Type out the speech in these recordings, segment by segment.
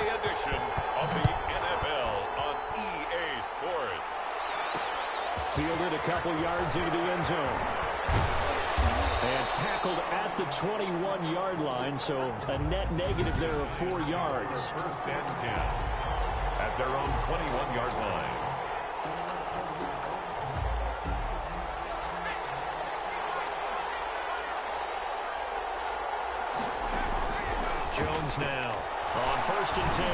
edition of the NFL on EA Sports. Fielded a couple yards into the end zone. And tackled at the 21-yard line, so a net negative there of 4 yards. First and 10 at their own 21-yard line. Jones now on first and 10.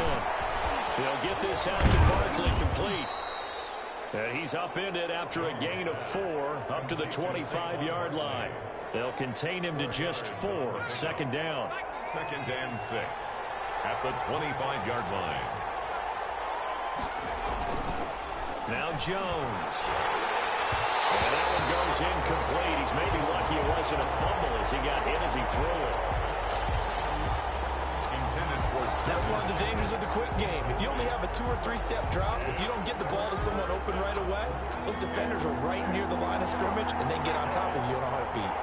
He'll get this out to Barkley, complete. And he's upended after a gain of 4 up to the 25-yard line. They'll contain him to just 4. Second down. Second and 6 at the 25-yard line. Now Jones. And that one goes incomplete. He's maybe lucky it wasn't a fumble as he got hit as he threw it. That's one of the dangers of the quick game. If you only have a 2- or 3-step drop, if you don't get the ball to someone open right away, those defenders are right near the line of scrimmage and then get on top of you in a heartbeat.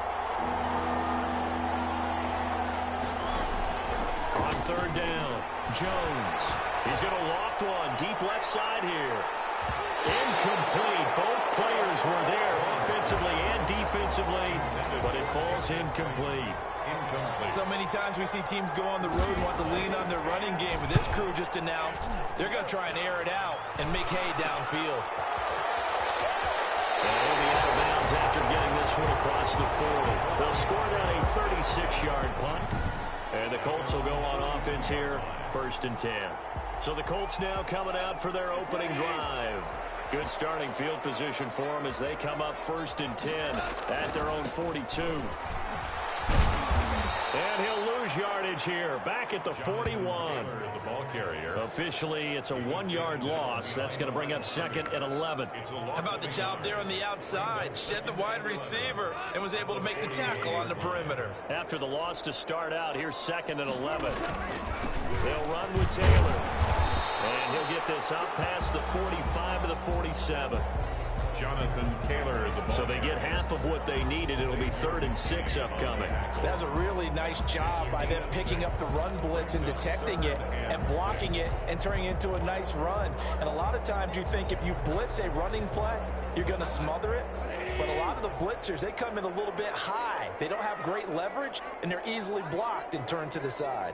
On third down, Jones. He's going to loft one deep left side here. Incomplete. Both players were there offensively and defensively, but it falls incomplete. So many times we see teams go on the road and want to lean on their running game, but this crew just announced they're going to try and air it out and make hay downfield. And he'll be out of bounds after getting this one across the 40. They'll score down a 36-yard punt, and the Colts will go on offense here, first and 10. So the Colts now coming out for their opening drive. Good starting field position for them as they come up first and 10 at their own 42. And he'll lose yardage here, back at the 41. The ball carrier. Officially, it's a 1-yard loss. That's going to bring up second and 11. How about the job there on the outside? Shed the wide receiver and was able to make the tackle on the perimeter. After the loss to start out, here's second and 11. They'll run with Taylor. And he'll get this up past the 45 to the 47. Jonathan Taylor. So they get half of what they needed. It'll be 3rd and 6 upcoming. That's a really nice job by them picking up the run blitz and detecting it and blocking it and turning it into a nice run. And a lot of times you think if you blitz a running play, you're going to smother it. But a lot of the blitzers, they come in a little bit high. They don't have great leverage, and they're easily blocked and turned to the side.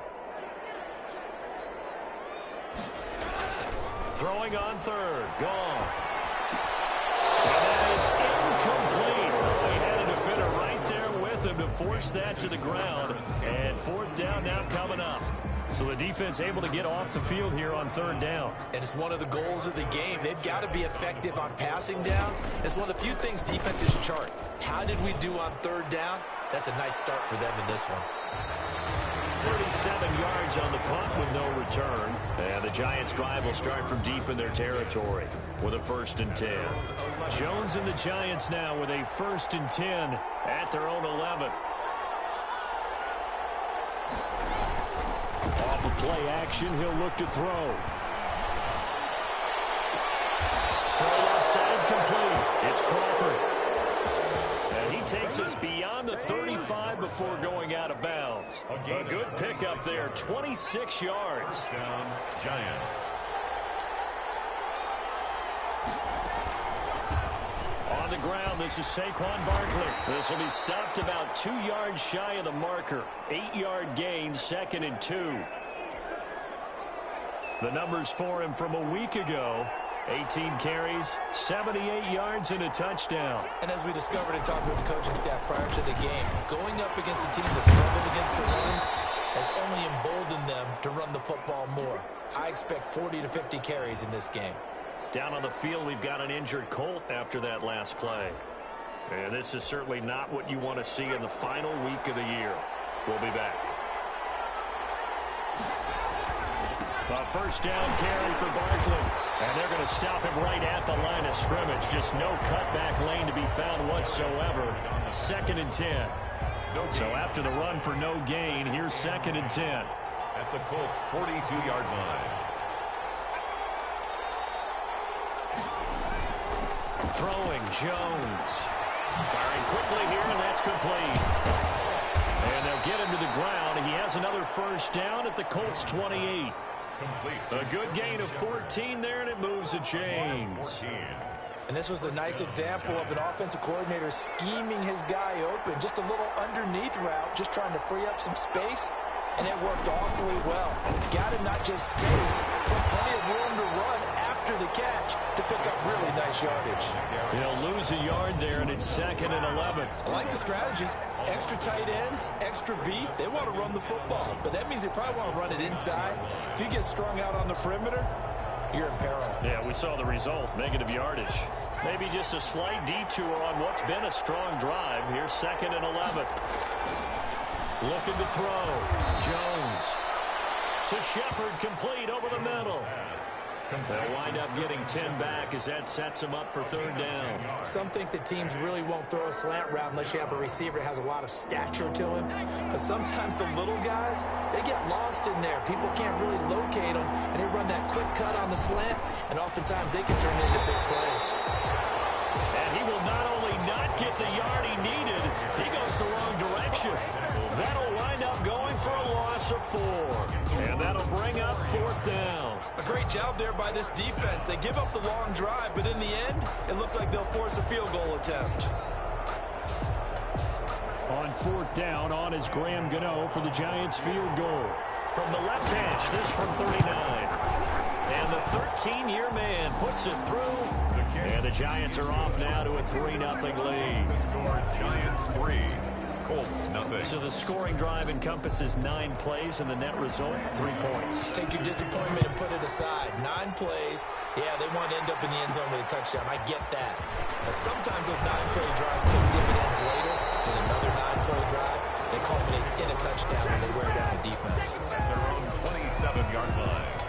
Throwing on third. Goff. And that is incomplete. Oh, he had a defender right there with him to force that to the ground. And 4th down now coming up. So the defense able to get off the field here on 3rd down. And it's one of the goals of the game. They've got to be effective on passing downs. It's one of the few things defenses chart. How did we do on 3rd down? That's a nice start for them in this one. 37 yards on the punt with no return. And the Giants' drive will start from deep in their territory with a 1st and 10. Jones and the Giants now with a 1st and 10 at their own 11. Off of play action, he'll look to throw. Throw left side complete. It's Crawford. And he takes us beyond the 35 before going out of bounds. A good pickup there, 26 yards. Down, Giants. On the ground, this is Saquon Barkley. This will be stopped about 2 yards shy of the marker. 8-yard gain, 2nd and 2. The numbers for him from a week ago. 18 carries, 78 yards, and a touchdown. And as we discovered in talking with the coaching staff prior to the game, going up against a team that struggled against the run has only emboldened them to run the football more. I expect 40 to 50 carries in this game. Down on the field, we've got an injured Colt after that last play. And this is certainly not what you want to see in the final week of the year. We'll be back. A 1st down carry for Barkley. And they're going to stop him right at the line of scrimmage. Just no cutback lane to be found whatsoever. 2nd and 10. So after the run for no gain, here's 2nd and 10. At the Colts' 42-yard line. Throwing, Jones. Firing quickly here, and that's complete. And they'll get him to the ground. He has another 1st down at the Colts' 28. A good gain of 14 there, and it moves the chains. And this was a nice example of an offensive coordinator scheming his guy open. Just a little underneath route, just trying to free up some space, and it worked awfully well. Got him not just space, but plenty of room to run after the catch to pick up really nice yardage. He'll lose a yard there, and it's 2nd and 11. I like the strategy. Extra tight ends, extra beef. They want to run the football, but that means they probably want to run it inside. If you get strung out on the perimeter, you're in peril. Yeah, we saw the result, negative yardage. Maybe just a slight detour on what's been a strong drive. Here's 2nd and 11. Looking to throw. Jones to Shepard, complete over the middle. They'll wind up getting 10 back as that sets them up for 3rd down. Some think that teams really won't throw a slant route unless you have a receiver that has a lot of stature to him. But sometimes the little guys, they get lost in there. People can't really locate them, and they run that quick cut on the slant, and oftentimes they can turn into big plays. And he will not only not get the yard he needed, he goes the wrong direction. That'll wind up going for a loss of 4. And that'll bring up 4th down. A great job there by this defense. They give up the long drive, but in the end, it looks like they'll force a field goal attempt. On 4th down, on is Graham Gano for the Giants field goal. From the left hash, this from 39. And the 13-year man puts it through. And the Giants are off now to a 3-0 lead. Giants 3. Colts nothing. So the scoring drive encompasses 9 plays, and the net result, 3 points. Take your disappointment and put it aside. 9 plays. Yeah, they want to end up in the end zone with a touchdown. I get that. But sometimes those 9-play drives pay dividends later with another 9-play drive that culminates in a touchdown when they wear down a defense. At their own 27-yard line.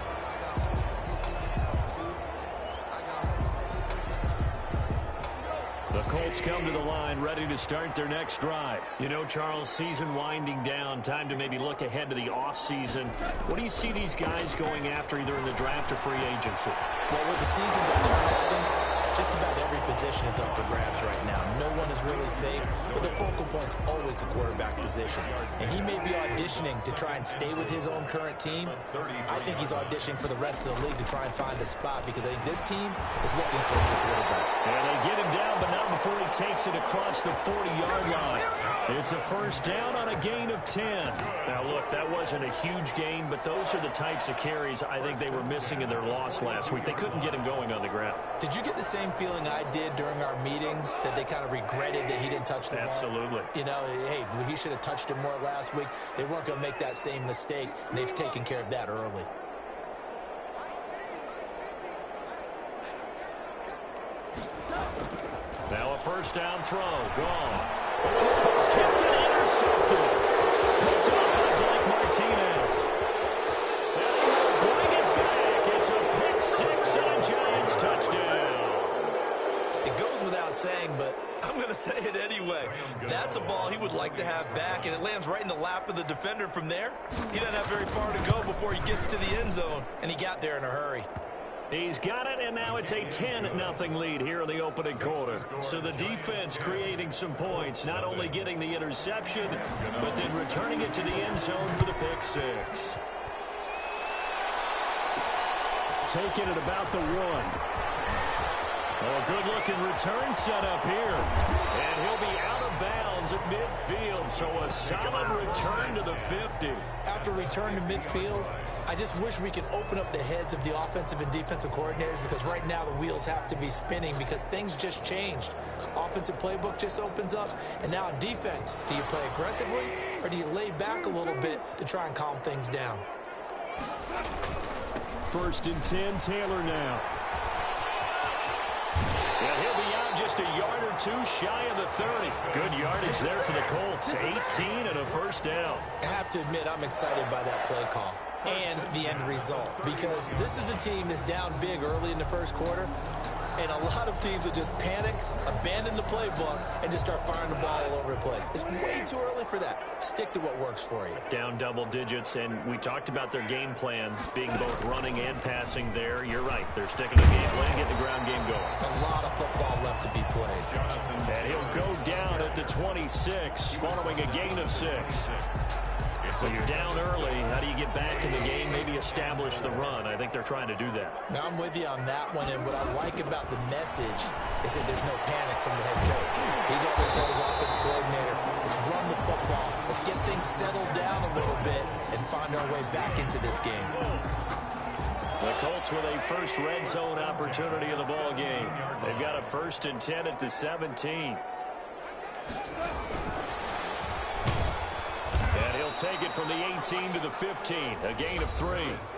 The Colts come to the line ready to start their next drive. You know, Charles, season winding down, time to maybe look ahead to the offseason. What do you see these guys going after either in the draft or free agency? Well, with the season that they're having, just about every position is up for grabs right now. No one is really safe, but the focal point's always the quarterback position. And he may be auditioning to try and stay with his own current team. I think he's auditioning for the rest of the league to try and find a spot because I think this team is looking for a new quarterback. And they get him down, but not before he takes it across the 40-yard line. It's a 1st down on a gain of 10. Now, look, that wasn't a huge gain, but those are the types of carries I think they were missing in their loss last week. They couldn't get him going on the ground. Did you get the same feeling I did during our meetings that they kind of regretted that he didn't touch the ball? Absolutely. You know, hey, he should have touched it more last week. They weren't going to make that same mistake, and they've taken care of that early. Now a 1st down throw. Gone. Oh, this ball's tipped and intercepted. Picked up by Blake Martinez. And he'll bring it back. It's a pick 6 and a Giants touchdown. It goes without saying, but I'm going to say it anyway. That's a ball he would like to have back, and it lands right in the lap of the defender from there. He doesn't have very far to go before he gets to the end zone, and he got there in a hurry. He's got it, and now it's a 10-0 lead here in the opening quarter. So the defense creating some points, not only getting the interception, but then returning it to the end zone for the pick 6. Taking it about the 1. Oh, a good-looking return set up here. And he'll be out of bounds at midfield, so a solid return to the 50. After return to midfield, I just wish we could open up the heads of the offensive and defensive coordinators because right now the wheels have to be spinning because things just changed. Offensive playbook just opens up, and now on defense, do you play aggressively or do you lay back a little bit to try and calm things down? 1st and 10, Taylor now. And he'll be out just a yard or 2 shy of the 30. Good yardage there for the Colts. 18 and a 1st down. I have to admit, I'm excited by that play call and the end result because this is a team that's down big early in the 1st quarter, and a lot of teams will just panic, abandon the playbook, and just start firing the ball all over the place. It's way too early for that. Stick to what works for you. Down double digits, and we talked about their game plan being both running and passing there. You're right. They're sticking to game plan, getting the ground game going. A lot of football left to be played. And he'll go down at the 26 following a gain of 6. It's So you're down early. How do you get back in the game, maybe establish the run? I think they're trying to do that. Now, I'm with you on that one, and what I like about the message is that there's no panic from the head coach. He's already told his offensive coordinator, let's run the football. Let's get things settled down a little bit and find our way back into this game. The Colts with a first red zone opportunity in the ball game. They've got a 1st and 10 at the 17. And he'll take it from the 18 to the 15, a gain of 3.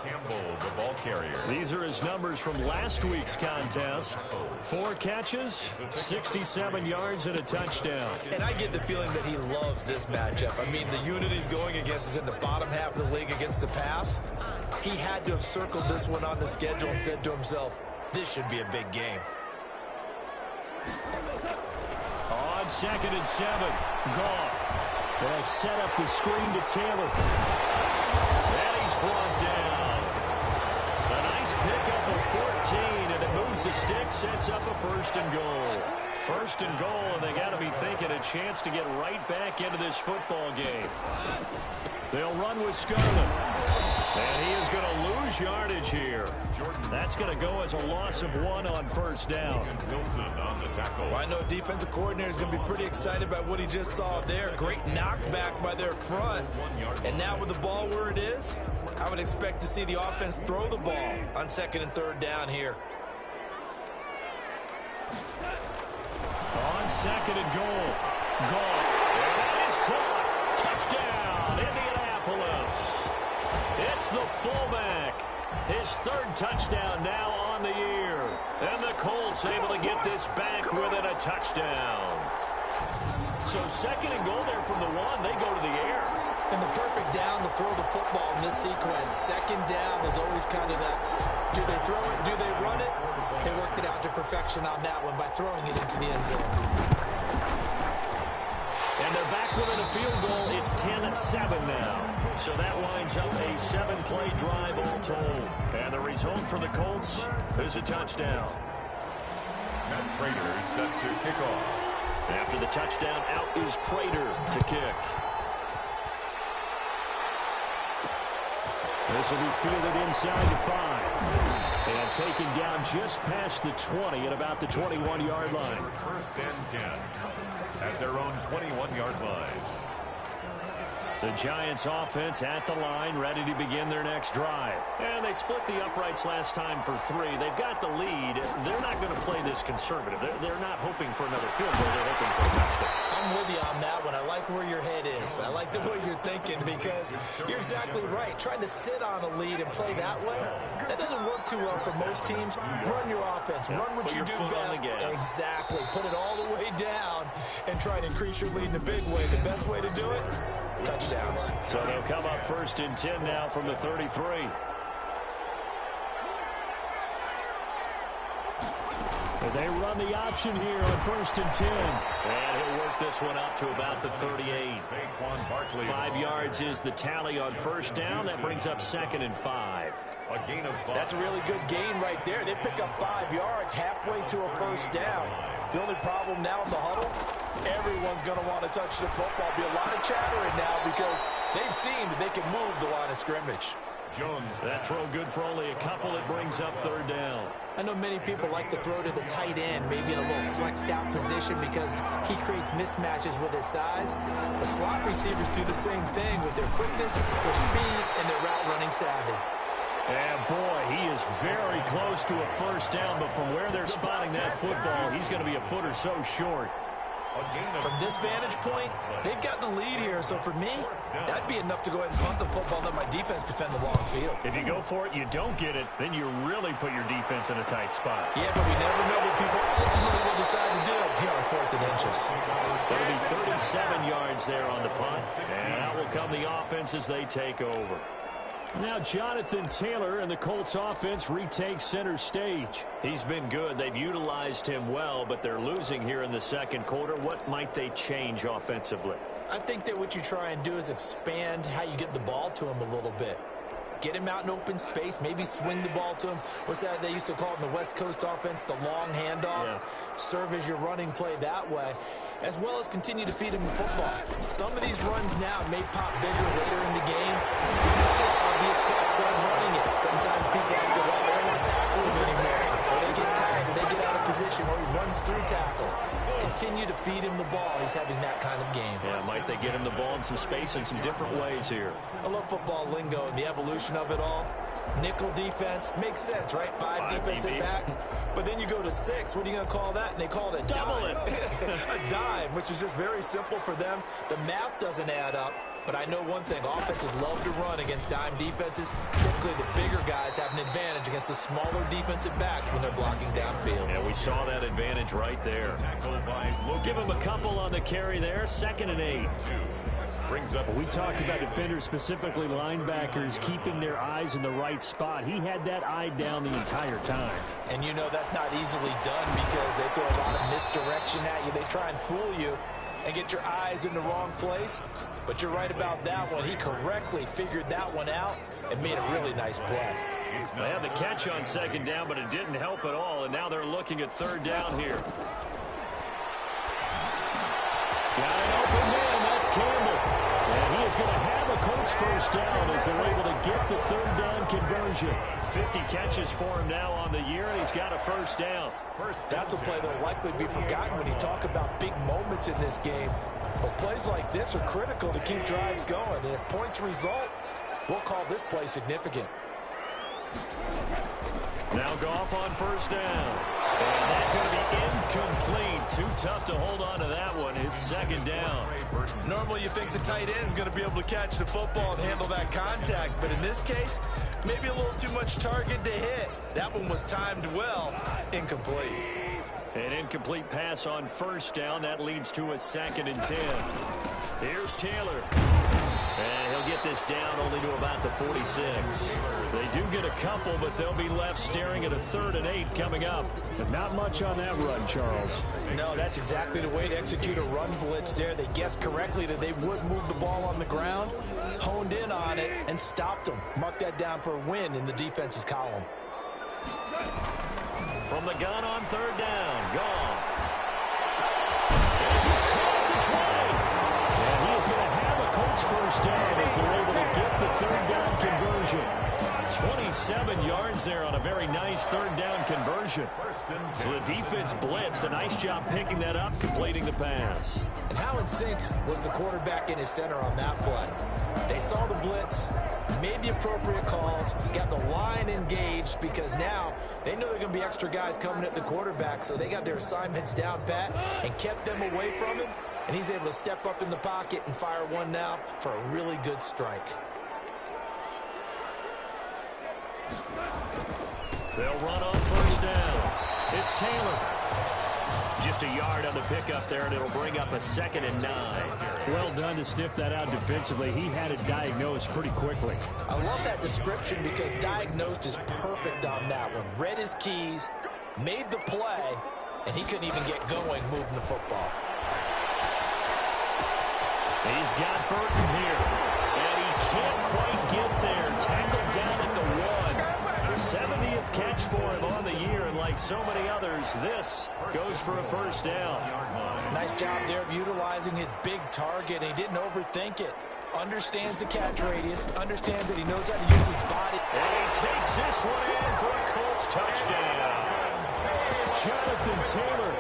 Campbell, the ball carrier. These are his numbers from last week's contest. 4 catches, 67 yards, and a touchdown. And I get the feeling that he loves this matchup. I mean, the unit he's going against is in the bottom half of the league against the pass. He had to have circled this one on the schedule and said to himself, this should be a big game. On 2nd and 7, Goff. They'll set up the screen to Taylor. And he's brought down. A nice pickup of 14, and it moves the stick, sets up a 1st and goal. 1st and goal, and they got to be thinking a chance to get right back into this football game. They'll run with Scarlett. And he is going to lose yardage here. That's going to go as a loss of 1 on 1st down. Wilson on the tackle. Well, I know defensive coordinator is going to be pretty excited about what he just saw there. Great knockback by their front. And now with the ball where it is, I would expect to see the offense throw the ball on 2nd and 3rd down here. On 2nd and goal, Goff. And that is caught. Touchdown, Indianapolis. It's the fullback. His 3rd touchdown now on the year. And the Colts able to get this back within a touchdown. So 2nd and goal there from the 1. They go to the air. And the perfect down to throw the football in this sequence. 2nd down is always kind of that. Do they throw it? Do they run it? They worked it out to perfection on that one by throwing it into the end zone. And they're back within a field goal. It's 10-7 now. So that winds up a 7-play drive all told. And the result for the Colts is a touchdown. Matt Prater set to kick off. After the touchdown, out is Prater to kick. This will be fielded inside the 5. And taken down just past the 20 at about the 21-yard line. 1st and 10 at their own 21-yard line. The Giants offense at the line, ready to begin their next drive. And they split the uprights last time for 3. They've got the lead. They're not going to play this conservative. They're not hoping for another field goal. They're hoping for a touchdown. I'm with you on that one. I like where your head is. I like the way you're thinking because you're exactly right. Trying to sit on a lead and play that way, that doesn't work too well for most teams. Run your offense. Run what you do best. Exactly. Put it all the way down and try to increase your lead in a big way. The best way to do it, touchdowns. So they'll come up 1st and 10 now from the 33. They run the option here on 1st and 10. And he'll work this one up to about the 38. 5 yards is the tally on 1st down. That brings up 2nd and 5. A gain of 5. That's a really good gain right there. They pick up 5 yards halfway to a 1st down. The only problem now in the huddle, everyone's going to want to touch the football. Be a lot of chattering now because they've seen that they can move the line of scrimmage. Jones. That throw good for only a couple. It brings up 3rd down. I know many people like to throw to the tight end, maybe in a little flexed out position because he creates mismatches with his size. The slot receivers do the same thing with their quickness, their speed, and their route running savvy. And boy, he is very close to a 1st down, but from where they're spotting that football, he's going to be a foot or so short. From this vantage point, they've got the lead here, so for me, that'd be enough to go ahead and punt the football and let my defense defend the long field. If you go for it, you don't get it, then you really put your defense in a tight spot. Yeah, but we never know what people ultimately will decide to do here on 4th and inches. There'll be 37 yards there on the punt, and out will come the offense as they take over. Now Jonathan Taylor and the Colts offense retake center stage. He's been good. They've utilized him well, but they're losing here in the 2nd quarter. What might they change offensively? I think that what you try and do is expand how you get the ball to him a little bit. Get him out in open space, maybe swing the ball to him. What's that they used to call it in the West Coast offense, the long handoff? Yeah. Serve as your running play that way, as well as continue to feed him the football. Some of these runs now may pop bigger later in the game. ball, he's having that kind of game. Yeah, might they get him the ball in some space in some different ways here. I love football lingo and the evolution of it all. Nickel defense makes sense, right? Five defensive backs. But then you go to 6. What are you going to call that? And they call it a dime. A dime, which is just very simple for them. The math doesn't add up. But I know one thing, offenses love to run against dime defenses. Typically, the bigger guys have an advantage against the smaller defensive backs when they're blocking downfield. Yeah, we saw that advantage right there. We'll give him a couple on the carry there. 2nd and 8. We talk about defenders, specifically linebackers, keeping their eyes in the right spot. He had that eye down the entire time. And you know that's not easily done because they throw a lot of misdirection at you. They try and fool you and get your eyes in the wrong place. But you're right about that one. He correctly figured that one out and made a really nice play. They had the catch on 2nd down, but it didn't help at all. And now they're looking at 3rd down here. Got an open man. That's Campbell. And he is going to have a Colts 1st down as they're able to get the 3rd down conversion. 50 catches for him now on the year, and he's got a 1st down. That's a play that will likely be forgotten when you talk about big moments in this game. But plays like this are critical to keep drives going. And if points result, we'll call this play significant. Now Goff on 1st down. And that's going to be incomplete. Too tough to hold on to that one. It's 2nd down. Normally you think the tight end's going to be able to catch the football and handle that contact. But in this case, maybe a little too much target to hit. That one was timed well. Incomplete. An incomplete pass on 1st down. That leads to a 2nd and 10. Here's Taylor. And he'll get this down only to about the 46. They do get a couple, but they'll be left staring at a 3rd and 8 coming up. But not much on that run, Charles. No, that's exactly the way to execute a run blitz there. They guessed correctly that they would move the ball on the ground, honed in on it, and stopped them. Mark that down for a win in the defense's column. From the gun on 3rd down, Goff. This is caught at the 20. And he is going to have a Colts 1st down as they're able to get the 3rd down conversion. 27 yards there on a very nice 3rd down conversion. So the defense blitzed. A nice job picking that up, completing the pass. And how in sync was the quarterback in his center on that play? They saw the blitz, made the appropriate calls, got the line engaged because now they know there are going to be extra guys coming at the quarterback, so they got their assignments down pat and kept them away from him, and he's able to step up in the pocket and fire one now for a really good strike. They'll run on 1st down. It's Taylor. Just a yard on the pickup there, and it'll bring up a 2nd and 9. Well done to sniff that out defensively. He had it diagnosed pretty quickly. I love that description because diagnosed is perfect on that one. Read his keys, made the play, and he couldn't even get going moving the football. He's got Burton here, and he can't quite get there. Tackled down at the 1. 70th catch for him on the year, and like so many others, this goes for a 1st down. Nice job there of utilizing his big target. He didn't overthink it. Understands the catch radius, understands that he knows how to use his body. And he takes this one in for a Colts touchdown. Jonathan Taylor,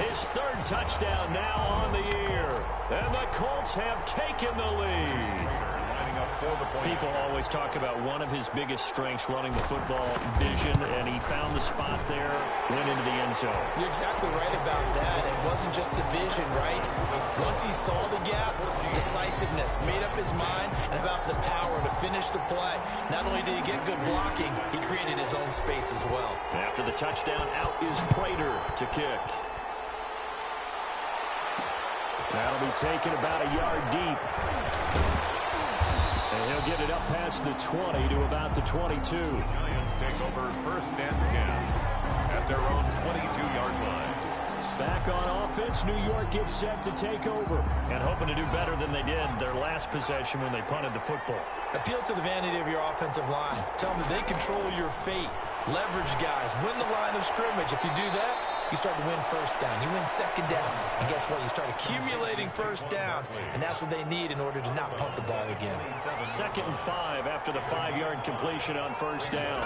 his 3rd touchdown now on the year. And the Colts have taken the lead. People always talk about one of his biggest strengths, running the football, vision, and he found the spot there, went into the end zone. You're exactly right about that. It wasn't just the vision, right? Once he saw the gap, decisiveness, made up his mind, and about the power to finish the play. Not only did he get good blocking, he created his own space as well. After the touchdown, out is Prater to kick. That'll be taken about a yard deep. And he'll get it up past the 20 to about the 22. Giants take over 1st and 10 at their own 22-yard line. Back on offense, New York gets set to take over. And hoping to do better than they did their last possession when they punted the football. Appeal to the vanity of your offensive line. Tell them that they control your fate. Leverage guys. Win the line of scrimmage. If you do that, you start to win first down. You win second down. And guess what? You start accumulating first downs. And that's what they need in order to not punt the ball again. 2nd and 5 after the 5-yard completion on first down.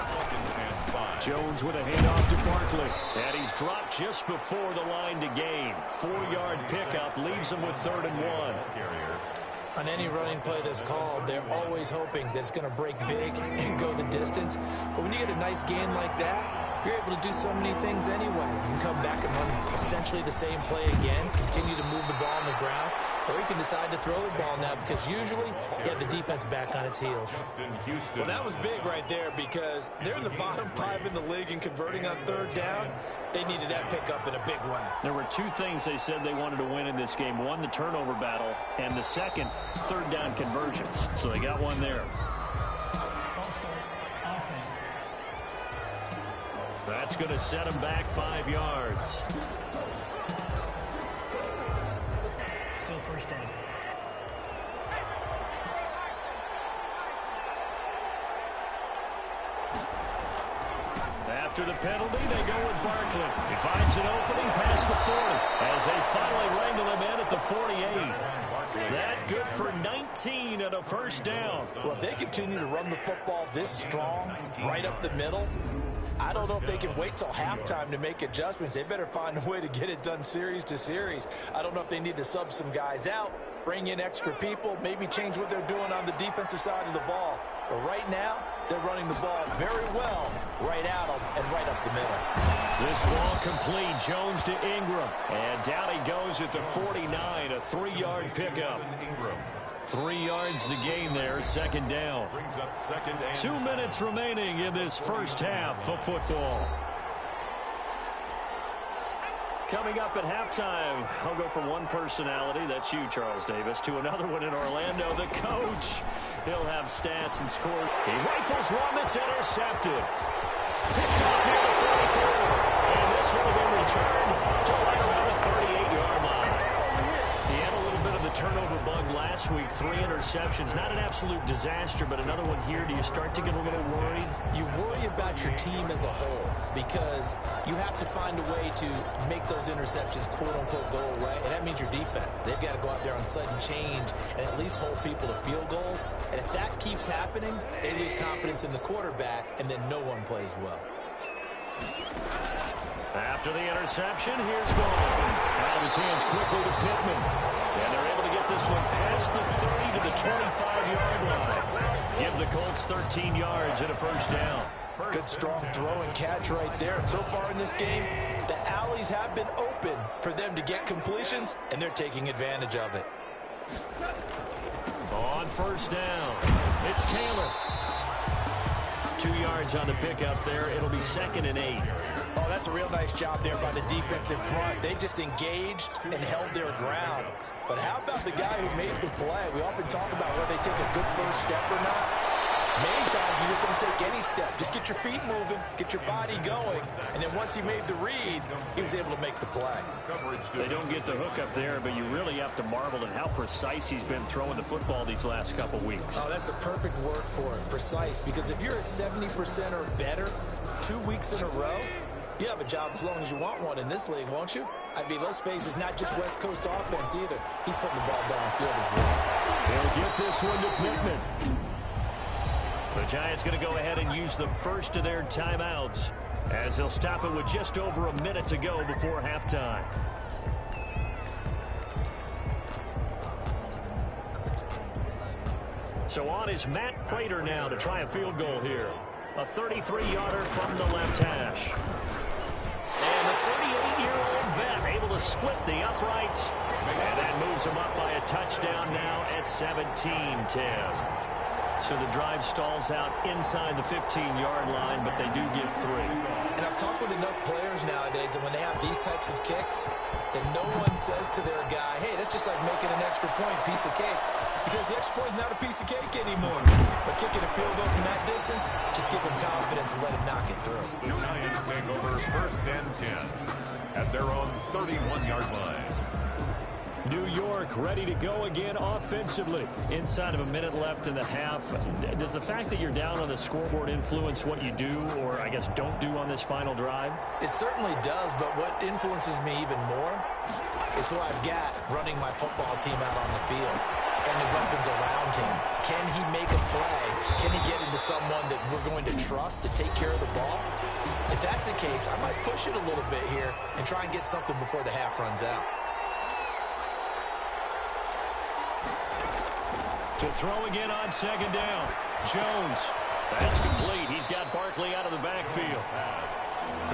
Jones with a handoff to Barkley. And he's dropped just before the line to gain. 4-yard pickup leaves him with 3rd and 1. On any running play that's called, they're always hoping that it's going to break big and go the distance. But when you get a nice gain like that, you're able to do so many things anyway. You can come back and run essentially the same play again, continue to move the ball on the ground, or you can decide to throw the ball now because usually you have the defense back on its heels. Well, that was big right there because they're in the bottom 5 in the league and converting on 3rd down. They needed that pickup in a big way. There were 2 things they said they wanted to win in this game. One, the turnover battle, and the second, 3rd down conversions. So they got one there. False start, offense. That's going to set him back 5 yards. Still first down. After the penalty, they go with Barkley. He finds an opening past the 40 as they finally wrangle him in at the 48. That good for 19 and a first down. Well, if they continue to run the football this strong, right up the middle, I don't know if they can wait till halftime to make adjustments. They better find a way to get it done series to series. I don't know if they need to sub some guys out, bring in extra people, maybe change what they're doing on the defensive side of the ball. But right now, they're running the ball very well right at them and right up the middle. This ball complete. Jones to Ingram. And down he goes at the 49, a 3-yard pickup. 3 yards to gain there, 2nd down. 2 minutes remaining in this first half of football. Coming up at halftime, I'll go from one personality, that's you, Charles Davis, to another one in Orlando, the coach. He'll have stats and score. He rifles one that's intercepted. Picked up near the 44. And this will be returned to right around the 38-yard line. He had a little bit of the turnover bug last week, 3 interceptions. Not an absolute disaster, but another one here. Do you start to get a little worried? You worry about your team as a whole because you have to find a way to make those interceptions, quote-unquote, go away, and that means your defense. They've got to go out there on sudden change and at least hold people to field goals, and if that keeps happening, they lose confidence in the quarterback, and then no one plays well. After the interception, here's Gone. Out of his hands quickly to Pittman. And they're able to get this one past the 30 to the 25-yard line. Give the Colts 13 yards and a first down. Good strong throw and catch right there. And so far in this game, the alleys have been open for them to get completions, and they're taking advantage of it. On first down, it's Taylor. 2 yards on the pickup there. It'll be 2nd and 8. Oh, that's a real nice job there by the defense in front. They just engaged and held their ground. But how about the guy who made the play? We often talk about whether they take a good first step or not. Many times you just don't take any step. Just get your feet moving, get your body going, and then once he made the read, he was able to make the play. They don't get the hook up there, but you really have to marvel at how precise he's been throwing the football these last couple weeks. Oh, that's the perfect word for it, precise, because if you're at 70% or better 2 weeks in a row, you have a job as long as you want one in this league, won't you? I mean, let's face it, it's not just West Coast offense either. He's putting the ball downfield as well. They'll get this one to Pittman. The Giants going to go ahead and use the first of their timeouts as they'll stop it with just over a minute to go before halftime. So on is Matt Prater now to try a field goal here. A 33-yarder from the left hash. And the 38-year-old vet able to split the uprights. And that moves him up by a touchdown now at 17-10. So the drive stalls out inside the 15-yard line, but they do get 3. And I've talked with enough players nowadays that when they have these types of kicks, that no one says to their guy, hey, that's just like making an extra point, piece of cake. Because the extra point is not a piece of cake anymore. But kicking a field goal from that distance, just give him confidence and let him knock it through. The Giants take over 1st and 10 at their own 31-yard line. New York ready to go again offensively. Inside of a minute left in the half, does the fact that you're down on the scoreboard influence what you do, or I guess don't do on this final drive? It certainly does, but what influences me even more is who I've got running my football team out on the field and the weapons around him. Can he make a play? Can he get into someone that we're going to trust to take care of the ball? If that's the case, I might push it a little bit here and try and get something before the half runs out. To throw again on second down. Jones. That's complete. He's got Barkley out of the backfield.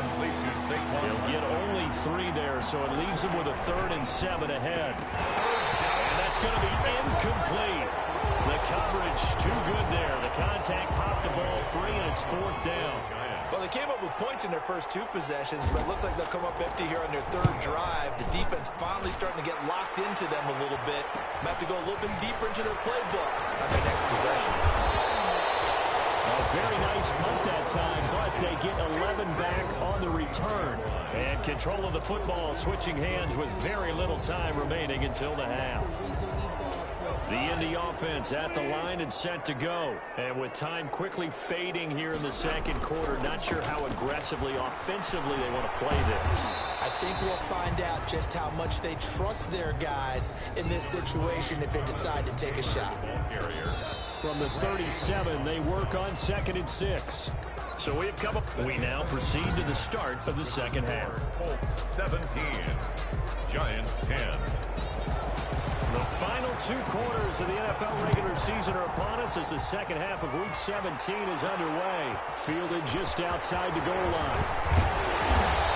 Complete to Saquon. He'll get only 3 there, so it leaves him with a 3rd and 7 ahead. And that's going to be incomplete. The coverage too good there. The contact popped the ball free, and it's 4th down. Well, they came up with points in their first 2 possessions, but it looks like they'll come up empty here on their 3rd drive. The defense finally starting to get locked into them a little bit. Might have to go a little bit deeper into their playbook on their next possession. A very nice punt that time, but they get 11 back on the return. And control of the football switching hands with very little time remaining until the half. The Indy offense at the line and set to go. And with time quickly fading here in the second quarter, not sure how aggressively, offensively they want to play this. I think we'll find out just how much they trust their guys in this situation if they decide to take a shot. From the 37, they work on 2nd and 6. So we have come up. We now proceed to the start of the second half. Colts 17, Giants 10. The final 2 quarters of the NFL regular season are upon us as the second half of Week 17 is underway. Fielded just outside the goal line.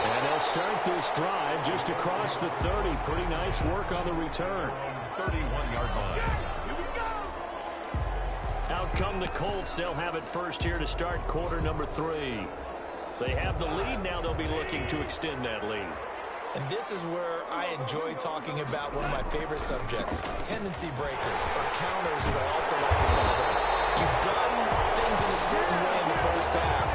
And they'll start this drive just across the 30. Pretty nice work on the return. 31-yard line. Out come the Colts. They'll have it first here to start quarter number 3. They have the lead. Now they'll be looking to extend that lead. And this is where I enjoy talking about one of my favorite subjects, tendency breakers, or counters as I also like to call them. You've done things in a certain way in the first half,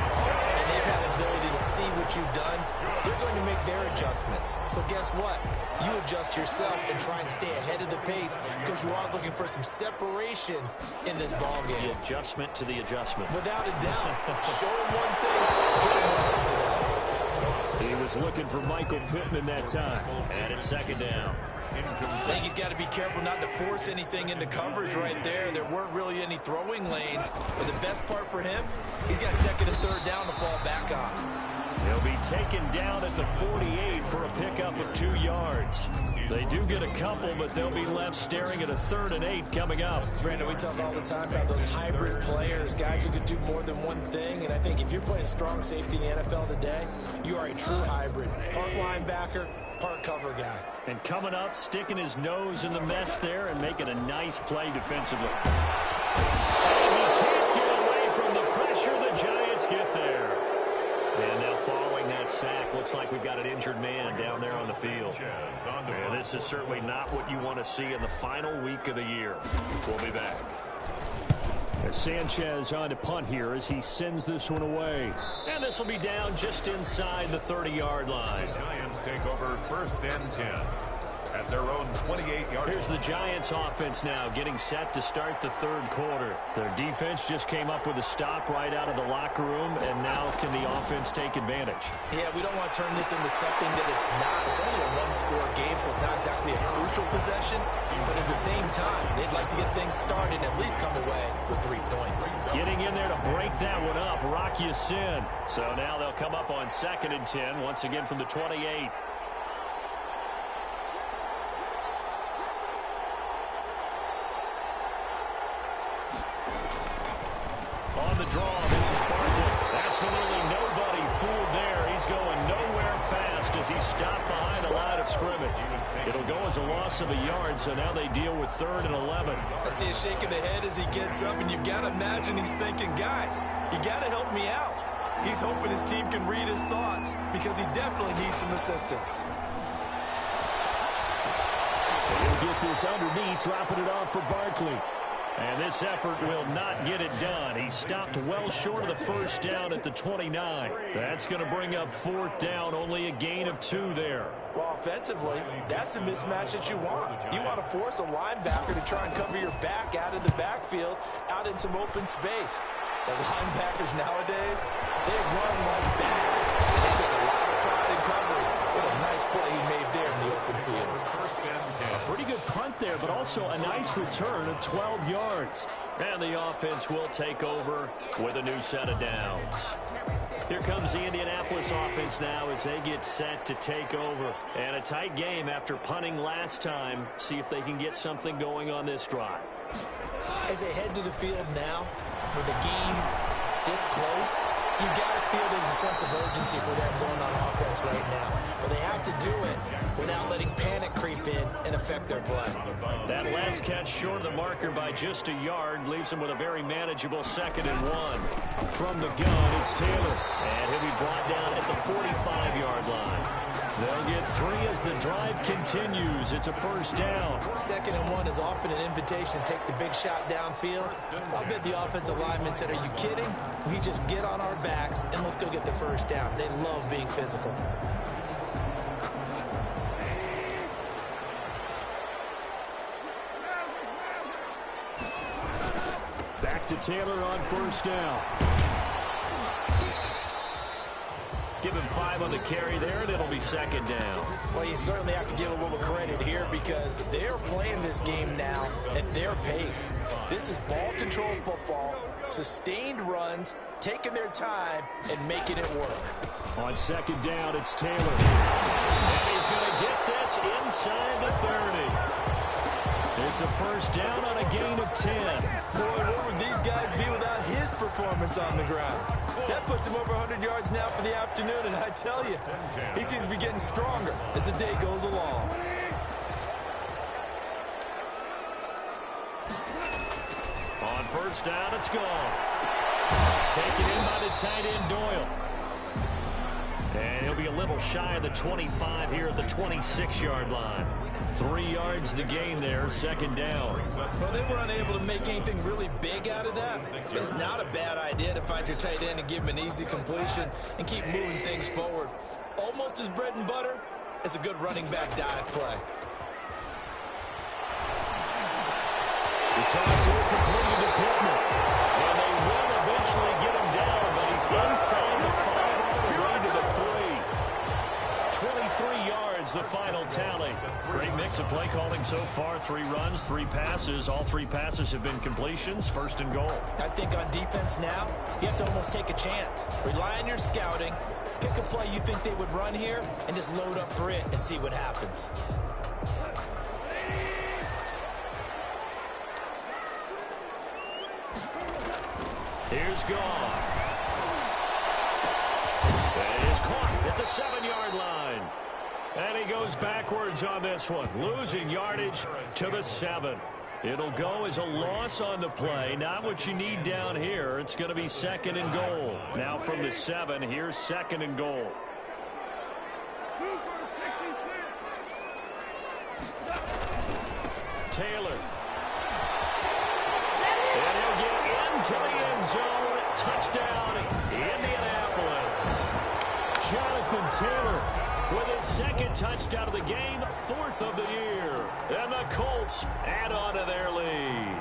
and they've had the ability to see what you've done. They're going to make their adjustments. So guess what? You adjust yourself and try and stay ahead of the pace because you are looking for some separation in this ballgame. The adjustment to the adjustment. Without a doubt. Show them one thing, hit them with something else. He was looking for Michael Pittman that time. And it's second down. I think he's got to be careful not to force anything into coverage right there. There weren't really any throwing lanes. But the best part for him, he's got 2nd and 3rd down to fall back on. He'll be taken down at the 48 for a pickup of 2 yards. They do get a couple, but they'll be left staring at a 3rd and 8 coming up. Brandon, we talk all the time about those hybrid players, guys who could do more than one thing. And I think if you're playing strong safety in the NFL today, you are a true hybrid. Part linebacker, part cover guy. And coming up, sticking his nose in the mess there and making a nice play defensively. And he can't get away from the pressure. The Giants get there. And now following that sack, looks like we've got an injured man down there on the field. And this is certainly not what you want to see in the final week of the year. We'll be back. Sanchez on to punt here as he sends this one away. And this will be down just inside the 30-yard line. The Giants take over 1st and 10 at their own 28-yard. Here's the Giants offense now getting set to start the 3rd quarter. Their defense just came up with a stop right out of the locker room, and now can the offense take advantage? Yeah, we don't want to turn this into something that it's not. It's only a 1-score game, so it's not exactly a crucial possession. But at the same time, they'd like to get things started and at least come away with 3 points. Getting in there to break that one up, Rock Ya-Sin. So now they'll come up on 2nd and 10, once again from the 28. On the draw, this is Barkley. Absolutely nobody fooled there. He's going nowhere fast as he's stopped behind a line of scrimmage. It'll go as a loss of a yard, so now they deal with 3rd and 11. I see a shake of the head as he gets up, and you've got to imagine he's thinking, guys, you got to help me out. He's hoping his team can read his thoughts because he definitely needs some assistance. He'll get this underneath, dropping it off for Barkley. And this effort will not get it done. He stopped well short of the first down at the 29. That's going to bring up fourth down, only a gain of 2 there. Well, offensively, that's the mismatch that you want. You want to force a linebacker to try and cover your back out of the backfield, out in some open space. The linebackers nowadays, they run like backs. They took a lot of pride in covering. What a nice play he made there in the open field. A pretty good punt there, but also a nice return of 12 yards. And the offense will take over with a new set of downs. Here comes the Indianapolis offense now as they get set to take over. And a tight game after punting last time. See if they can get something going on this drive. As they head to the field now, with the game this close, you got to feel there's a sense of urgency for them going on offense right now. But they have to do it without letting panic creep in and affect their play. That last catch short of the marker by just a yard leaves them with a very manageable 2nd and 1. From the gun, it's Taylor. And he'll be brought down at the 45-yard line. They'll get 3 as the drive continues. It's a first down. 2nd and 1 is often an invitation to take the big shot downfield. I'll bet the offensive lineman said, are you kidding? We just get on our backs and let's go get the first down. They love being physical. Back to Taylor on first down. Give him 5 on the carry there, and it'll be 2nd down. Well, you certainly have to give a little credit here because they're playing this game now at their pace. This is ball control football, sustained runs, taking their time, and making it work. On 2nd down, it's Taylor. And he's going to get this inside the 30. It's a first down on a gain of 10. Boy, where would these guys be without his performance on the ground? That puts him over 100 yards now for the afternoon, and I tell you, he seems to be getting stronger as the day goes along. On first down, it's gone. Taken in by the tight end, Doyle. And he'll be a little shy of the 25 here at the 26-yard line. 3 yards the gain there, 2nd down. Well, they were unable to make anything really big out of that. It's not a bad idea to find your tight end and give him an easy completion and keep moving things forward. Almost as bread and butter as a good running back dive play. The toss here completed to Pittman. And they will eventually get him down, but he's inside the 5 all the way to the 3. 23 yards, the final tally. Great mix of play calling so far. 3 runs, 3 passes. All 3 passes have been completions. 1st and goal. I think on defense now, you have to almost take a chance. Rely on your scouting. Pick a play you think they would run here and just load up for it and see what happens. Here's gone. And it is caught at the 7-yard line. And he goes backwards on this one, losing yardage to the 7. It'll go as a loss on the play. Not what you need down here. It's going to be 2nd and goal. Now from the 7, here's 2nd and goal. Taylor. And he'll get into the end zone. Touchdown, Indianapolis. Jonathan Taylor with his 2nd touchdown of the game, 4th of the year. And the Colts add on to their lead.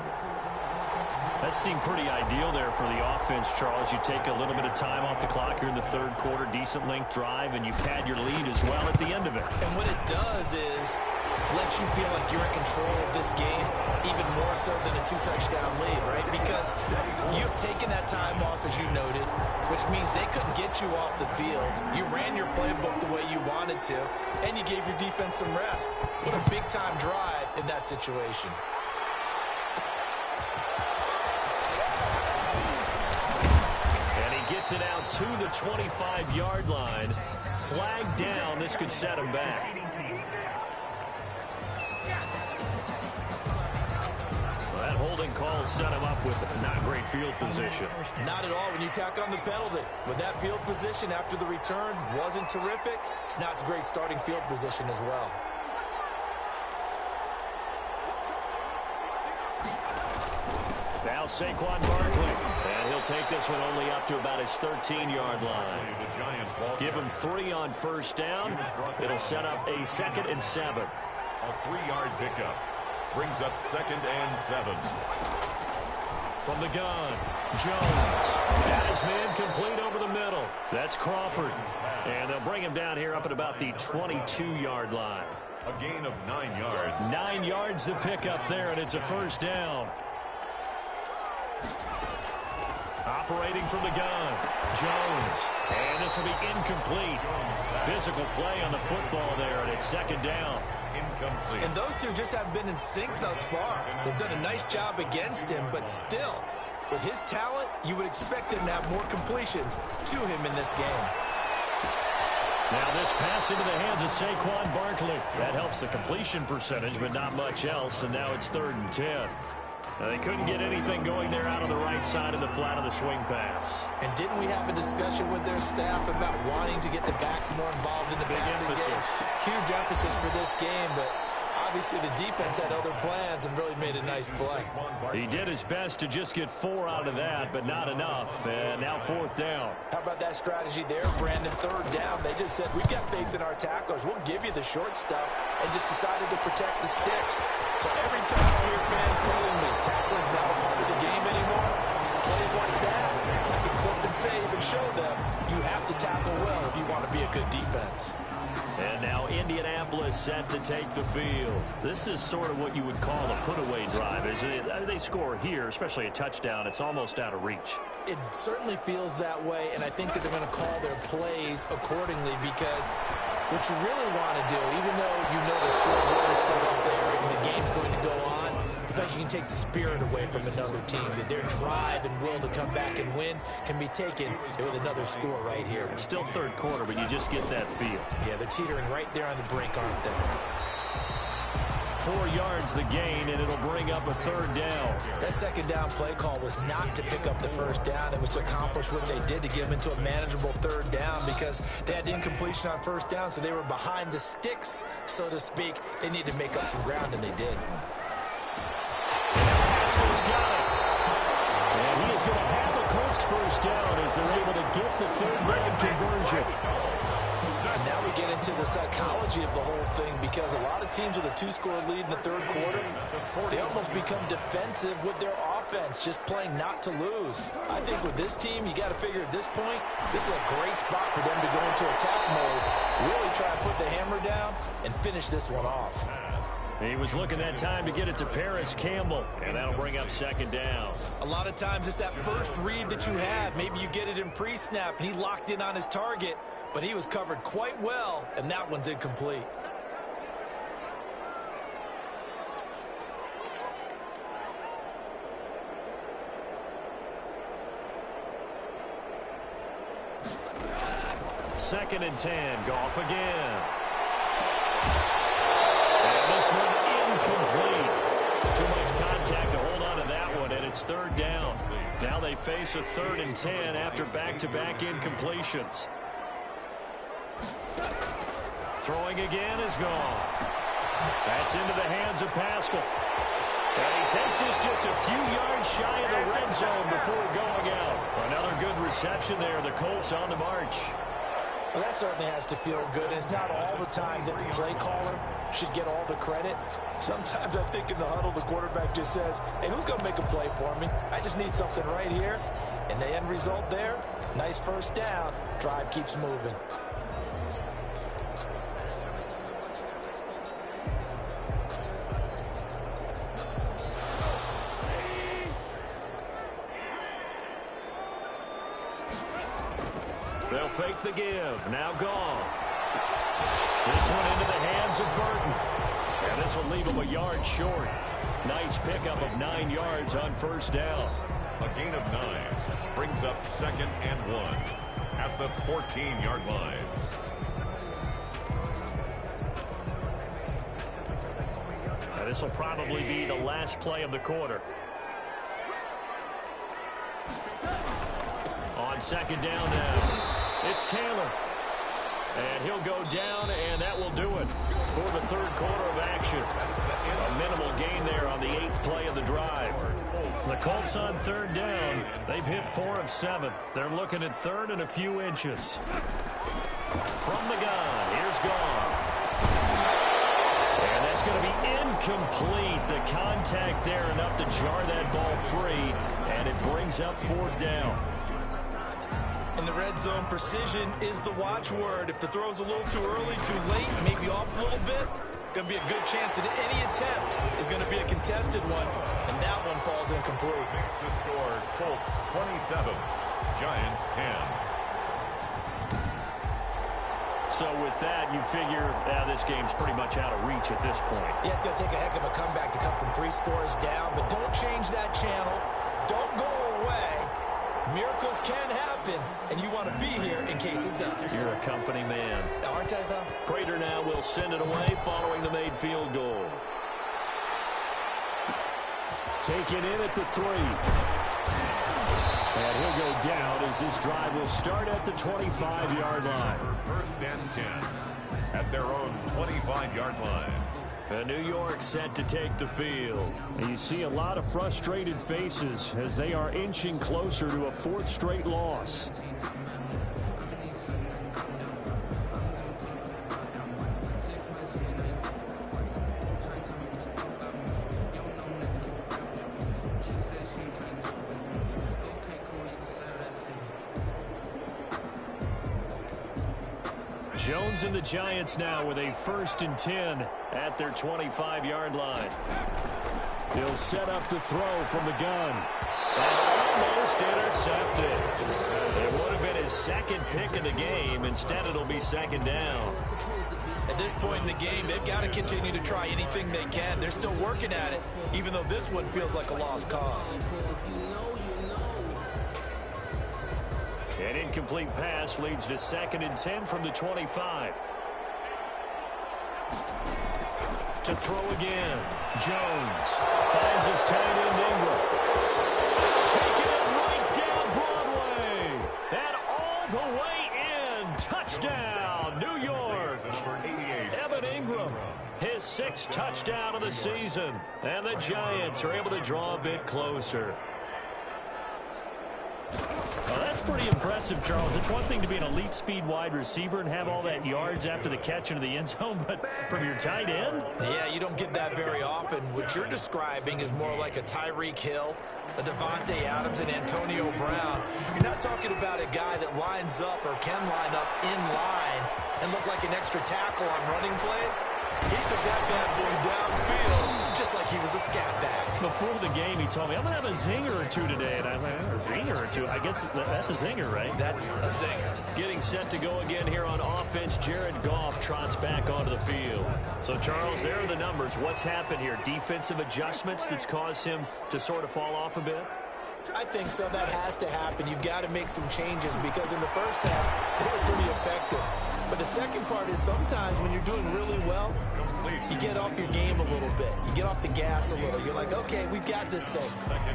That seemed pretty ideal there for the offense, Charles. You take a little bit of time off the clock here in the 3rd quarter, decent length drive, and you pad your lead as well at the end of it. And what it does is let you feel like you're in control of this game, even more so than a 2-touchdown lead, right? Because you've taken that time off, as you noted, which means they couldn't get you off the field. You ran your playbook the way you wanted to, and you gave your defense some rest. What a big-time drive in that situation. And he gets it out to the 25-yard line. Flag down. This could set him back. That holding call set him up with not great field position. Not at all when you tack on the penalty. With that field position after the return wasn't terrific, it's not a great starting field position as well. Saquon Barkley. And he'll take this one only up to about his 13-yard line. Give him 3 on first down. It'll set up a 2nd and 7. A 3-yard pickup. Brings up 2nd and 7. From the gun, Jones has man complete over the middle. That's Crawford. And they'll bring him down here up at about the 22-yard line. A gain of 9 yards. 9 yards to pick up there, and it's a first down. Operating from the gun, Jones. And this will be incomplete. Physical play on the football there, and it's 2nd down. Incomplete. And those two just haven't been in sync thus far. They've done a nice job against him, but still, with his talent, you would expect him to have more completions to him in this game. Now this pass into the hands of Saquon Barkley. That helps the completion percentage, but not much else, and now it's 3rd and 10. Now they couldn't get anything going there out on the right side of the flat of the swing pass. And didn't we have a discussion with their staff about wanting to get the backs more involved in the passing game? Huge emphasis for this game, but obviously the defense had other plans and really made a nice play. He did his best to just get 4 out of that, but not enough. And now 4th down. How about that strategy there, Brandon? 3rd down. They just said, we've got faith in our tacklers. We'll give you the short stuff, and just decided to protect the sticks. So every time I hear fans telling me tackling's not a part of the game anymore, plays like that, I can clip and save and show them you have to tackle well if you want to be a good defense. And now Indianapolis set to take the field. This is sort of what you would call a put-away drive. They score here, especially a touchdown. It's almost out of reach. It certainly feels that way, and I think that they're going to call their plays accordingly, because what you really want to do, even though you know the scoreboard is still up there and the game's going to go on, in fact, you can take the spirit away from another team. That their drive and will to come back and win can be taken with another score right here. It's still 3rd quarter, but you just get that feel. Yeah, they're teetering right there on the brink, aren't they? 4 yards the gain, and it'll bring up a 3rd down. That 2nd down play call was not to pick up the 1st down. It was to accomplish what they did, to get them into a manageable 3rd down, because they had incompletion on 1st down, so they were behind the sticks, so to speak. They needed to make up some ground, and they did. Pascal's got it. And he is going to have a Colts 1st down as they're able to get the 3rd down conversion. Now we get into the psychology of the whole thing, because a lot of teams with a 2-score lead in the 3rd quarter, they almost become defensive with their offense, just playing not to lose. I think with this team, you got to figure at this point, this is a great spot for them to go into attack mode, really try to put the hammer down and finish this one off. He was looking that time to get it to Paris Campbell, and that'll bring up 2nd down. A lot of times it's that first read that you have. Maybe you get it in pre-snap, and he locked in on his target, but he was covered quite well, and that one's incomplete. Second and 10, Goff again. And this one incomplete. Too much contact to hold on to that one, and it's 3rd down. Now they face a 3rd and 10 after back-to-back incompletions. Throwing again is gone. That's into the hands of Pascal. And he takes this just a few yards shy of the red zone before going out. Another good reception there. The Colts on the march. Well, that certainly has to feel good. And it's not all the time that the play caller should get all the credit. Sometimes I think in the huddle, the quarterback just says, hey, who's going to make a play for me? I just need something right here. And the end result there, nice 1st down. Drive keeps moving. They'll fake the give. Now Goff. This one into the hands of Burton. And this will leave him a yard short. Nice pickup of 9 yards on 1st down. A gain of 9 brings up 2nd and 1 at the 14-yard line. Now this will probably be the last play of the quarter. On 2nd down now, it's Taylor. And he'll go down, and that will do it for the third quarter of action. A minimal gain there on the 8th play of the drive. The Colts on third down. They've hit 4 of 7. They're looking at third and a few inches. From the gun, here's Goff. And that's going to be incomplete. The contact there enough to jar that ball free, and it brings up 4th down. In the red zone, precision is the watchword. If the throw's a little too early, too late, maybe off a little bit, going to be a good chance that any attempt is going to be a contested one, and that one falls incomplete. Makes the score Colts 27, Giants 10. So with that, you figure this game's pretty much out of reach at this point. Yeah, it's going to take a heck of a comeback to come from 3 scores down, but don't change that channel. Don't go away. Miracles can happen, and you want to be here in case it does. You're a company man. Aren't I, though? Prater now will send it away following the made field goal. Taken in at the 3. And he'll go down as this drive will start at the 25-yard line. First and 10 at their own 25-yard line. New York set to take the field. And you see a lot of frustrated faces as they are inching closer to a 4th straight loss. Jones and the Giants now with a 1st and 10 at their 25-yard line. He'll set up to throw from the gun. And almost intercepted. It would have been his 2nd pick of the game. Instead, it'll be 2nd down. At this point in the game, they've got to continue to try anything they can. They're still working at it, even though this one feels like a lost cause. An incomplete pass leads to 2nd and 10 from the 25. To throw again. Jones finds his tight end Ingram. Taking it right down Broadway. And all the way in. Touchdown, New York. Evan Ingram, his 6th touchdown of the season. And the Giants are able to draw a bit closer. Well, that's pretty impressive, Charles. It's one thing to be an elite speed wide receiver and have all that yards after the catch into the end zone, but from your tight end? Yeah, you don't get that very often. What you're describing is more like a Tyreek Hill, a Devontae Adams, and Antonio Brown. You're not talking about a guy that lines up or can line up in line and look like an extra tackle on running plays. He took that bad boy downfield just like he was a scat back. Before the game, he told me, I'm going to have a zinger or two today. And I was like, a zinger or two? I guess that's a zinger, right? That's a zinger. Getting set to go again here on offense, Jared Goff trots back onto the field. So, Charles, there are the numbers. What's happened here? Defensive adjustments that's caused him to sort of fall off a bit? I think so. That has to happen. You've got to make some changes because in the first half, they were pretty effective. But the second part is sometimes when you're doing really well, you get off your game a little bit. You get off the gas a little. You're like, okay, we've got this thing.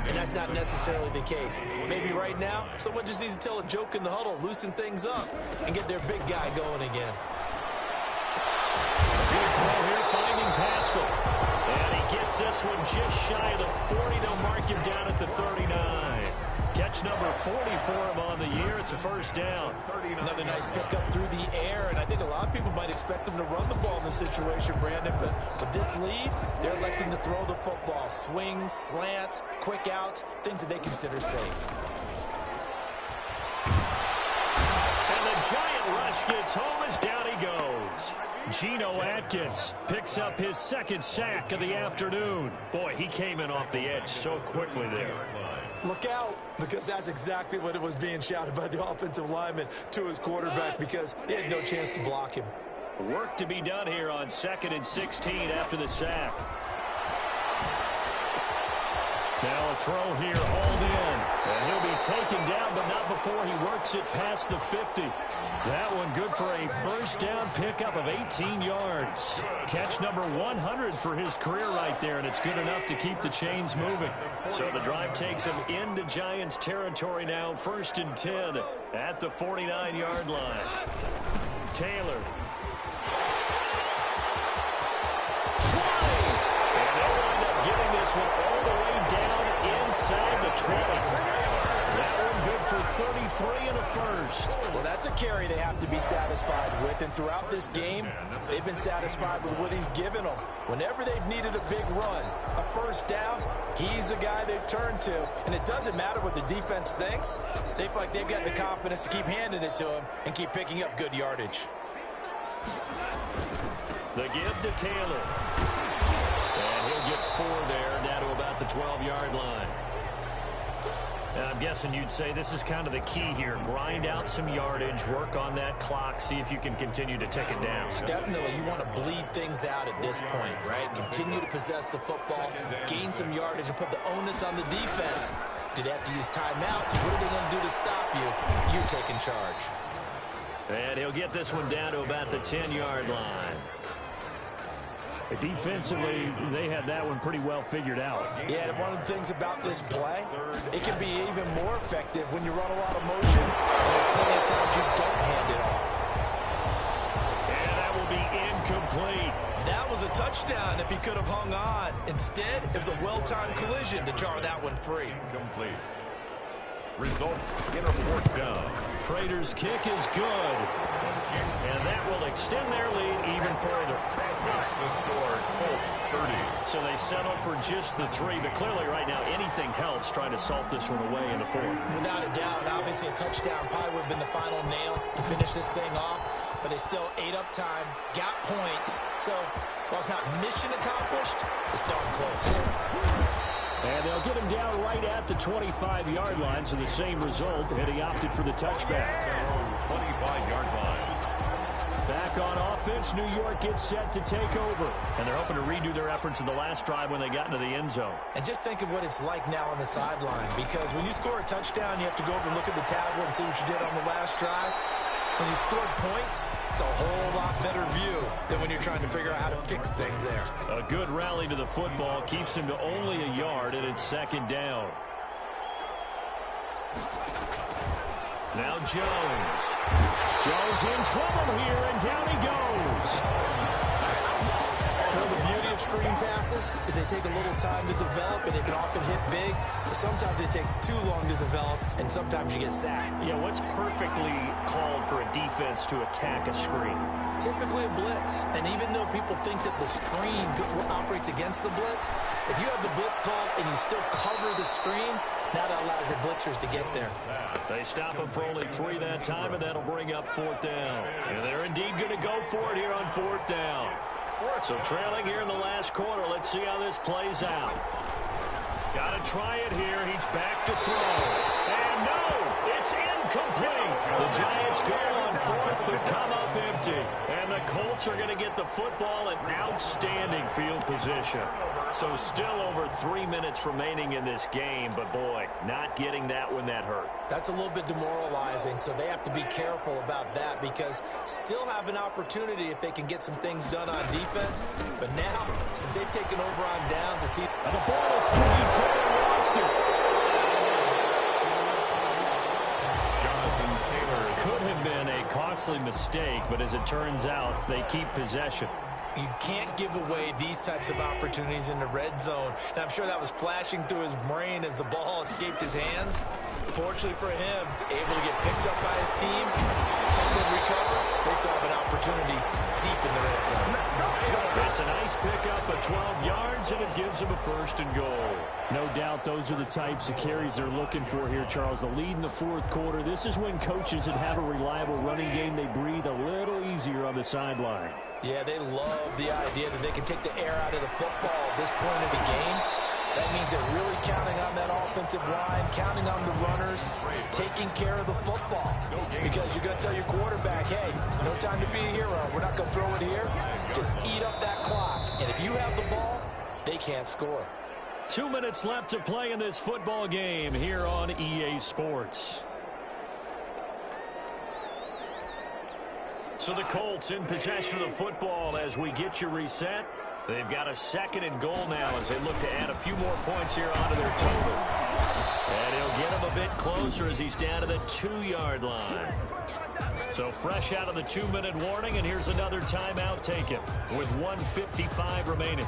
And that's not necessarily the case. Maybe right now, someone just needs to tell a joke in the huddle, loosen things up, and get their big guy going again. Good throw here, finding Pascal. And he gets this one just shy of the 40. They'll mark him down at the 39. Catch number 40 for him on the year. It's a 1st down. Another nice pickup through the air, and I think a lot of people might expect them to run the ball in this situation, Brandon, but with this lead, they're electing to throw the football. Swings, slants, quick outs, things that they consider safe. And the giant rush gets home as down he goes. Geno Atkins picks up his 2nd sack of the afternoon. Boy, he came in off the edge so quickly there. Look out, because that's exactly what it was being shouted by the offensive lineman to his quarterback because he had no chance to block him. Work to be done here on 2nd and 16 after the sack. Now a throw here, hauled in. And he'll be taken down, but not before he works it past the 50. That one good for a 1st down pickup of 18 yards. Catch number 100 for his career right there, and it's good enough to keep the chains moving. So the drive takes him into Giants territory now, 1st and 10 at the 49-yard line. Taylor. 20. And they'll wind up getting this one all the way down inside the 20. That one good for 33 and a first. Well, that's a carry they have to be satisfied with. And throughout this game, they've been satisfied with what he's given them. Whenever they've needed a big run, a first down, he's the guy they've turned to. And it doesn't matter what the defense thinks. They feel like they've got the confidence to keep handing it to him and keep picking up good yardage. The give to Taylor. And he'll get 4 there, down to about the 12-yard line. And I'm guessing you'd say this is kind of the key here. Grind out some yardage, work on that clock, see if you can continue to tick it down. Definitely, you want to bleed things out at this point, right? Continue to possess the football, gain some yardage, and put the onus on the defense. Do they have to use timeouts? What are they going to do to stop you? You taking charge. And he'll get this one down to about the 10-yard line. Defensively, they had that one pretty well figured out. Yeah, and one of the things about this play, it can be even more effective when you run a lot of motion. And there's plenty of times you don't hand it off. And that will be incomplete. That was a touchdown if he could have hung on. Instead, it was a well-timed collision to jar that one free. Incomplete. Results in a 4th down. Prater's kick is good. And that will extend their lead even further. That's the score. Colts 30. So they settle for just the 3, but clearly right now anything helps trying to salt this one away in the 4th. Without a doubt, and obviously a touchdown probably would have been the final nail to finish this thing off, but they still ate up time, got points. So while it's not mission accomplished, it's darn close. And they'll get him down right at the 25-yard line, so the same result, and he opted for the touchback. 25-yard line. Back on offense, New York gets set to take over. And they're hoping to redo their efforts in the last drive when they got into the end zone. And just think of what it's like now on the sideline, because when you score a touchdown, you have to go over and look at the tablet and see what you did on the last drive. When you scored points, it's a whole lot better view than when you're trying to figure out how to fix things there. A good rally to the football keeps him to only a yard, and it's 2nd down. Now Jones. Jones in trouble here, and down he goes. You know, the beauty of screen passes is they take a little time to develop, and they can often hit big, but sometimes they take too long to develop, and sometimes you get sacked. Yeah, what's perfectly called for a defense to attack a screen? Typically a blitz, and even though people think that the screen operates against the blitz, if you have the blitz called and you still cover the screen, now that allows your blitzers to get there. They stop him for only 3 that time, and that'll bring up 4th down. And they're indeed going to go for it here on 4th down. So trailing here in the last quarter. Let's see how this plays out. Got to try it here. He's back to throw. And no, it's incomplete. The Giants go on 4th, but come up empty. And the Colts are going to get the football in outstanding field position. So still over 3 minutes remaining in this game, but boy, not getting that one that hurt. That's a little bit demoralizing, so they have to be careful about that because still have an opportunity if they can get some things done on defense. But now, since they've taken over on downs, the team... And the ball is free. Taylor lost it. Jonathan Taylor. Could have been a costly mistake, but as it turns out, they keep possession. You can't give away these types of opportunities in the red zone. And I'm sure that was flashing through his brain as the ball escaped his hands. Fortunately for him, able to get picked up by his team, fumble recover, they still have an opportunity deep in the red zone. It's a nice pickup of 12 yards, and it gives him a 1st and goal. No doubt those are the types of carries they're looking for here, Charles. The lead in the 4th quarter. This is when coaches that have a reliable running game, they breathe a little easier on the sideline. Yeah, they love the idea that they can take the air out of the football at this point of the game. That means they're really counting on that offensive line, counting on the runners, taking care of the football. Because you're going to tell your quarterback, hey, no time to be a hero. We're not going to throw it here. Just eat up that clock. And if you have the ball, they can't score. 2 minutes left to play in this football game here on EA Sports. So the Colts in possession of the football as we get you reset. They've got a 2nd and goal now as they look to add a few more points here onto their total. And he'll get him a bit closer as he's down to the 2-yard line. So fresh out of the 2-minute warning, and here's another timeout taken with 1:55 remaining.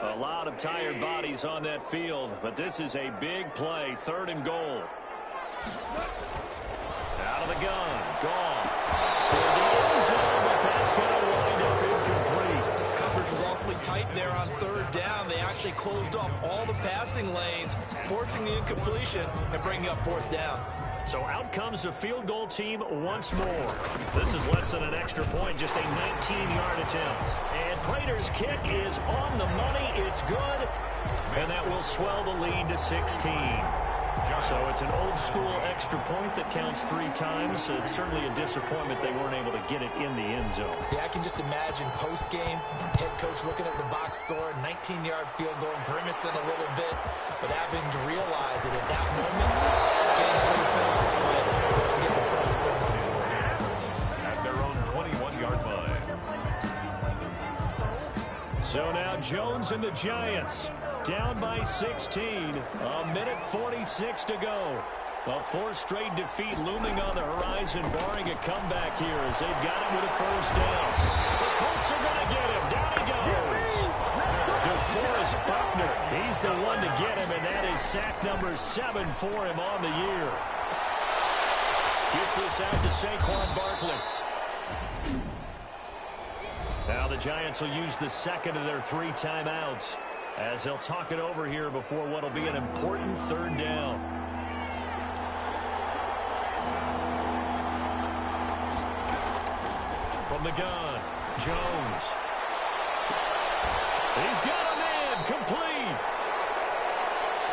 A lot of tired bodies on that field, but this is a big play, 3rd and goal. Out of the gun, gone. Toward the end zone, but that's going to wind up incomplete. Coverage was awfully tight there on 3rd down. They actually closed off all the passing lanes, forcing the incompletion and bringing up 4th down. So out comes the field goal team once more. This is less than an extra point, just a 19-yard attempt. And Prater's kick is on the money. It's good. And that will swell the lead to 16. So it's an old-school extra point that counts 3 times. It's certainly a disappointment they weren't able to get it in the end zone. Yeah, I can just imagine post-game, head coach looking at the box score, 19-yard field goal, grimacing a little bit, but having to realize that at that moment, getting 3 points was vital. Go ahead and get the points, bro. At their own 21-yard line. So now Jones and the Giants down by 16. A minute 46 to go. A 4th straight defeat looming on the horizon, barring a comeback here as they've got him with a 1st down. The Colts are going to get him. Down he goes. DeForest Buckner. He's the one to get him, and that is sack number 7 for him on the year. Gets this out to Saquon Barkley. Now the Giants will use the 2nd of their 3 timeouts as they'll talk it over here before what will be an important 3rd down. From the gun, Jones. He's got a man, complete.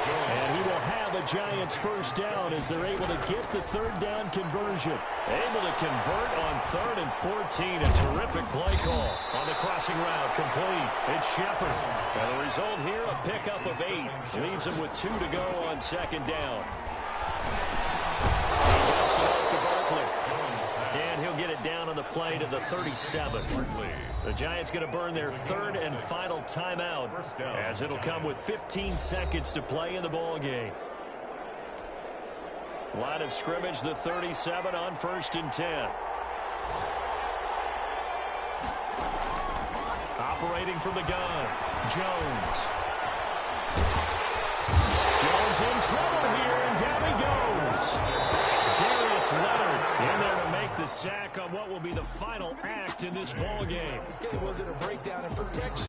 And he will have a Giants 1st down as they're able to get the 3rd down conversion. Able to convert on 3rd and 14. A terrific play call on the crossing route. Complete. It's Shepard. And the result here, a pickup of 8. Leaves him with 2 to go on 2nd down. He dumps it off to Barkley. And he'll get it down on the play to the 37. The Giants going to burn their 3rd and final timeout as it'll come with 15 seconds to play in the ball game. Line of scrimmage, the 37 on 1st and 10. Operating from the gun, Jones. Jones in trouble here, and down he goes. Darius Leonard in there to make the sack on what will be the final act in this ball game. Was it a breakdown in protection?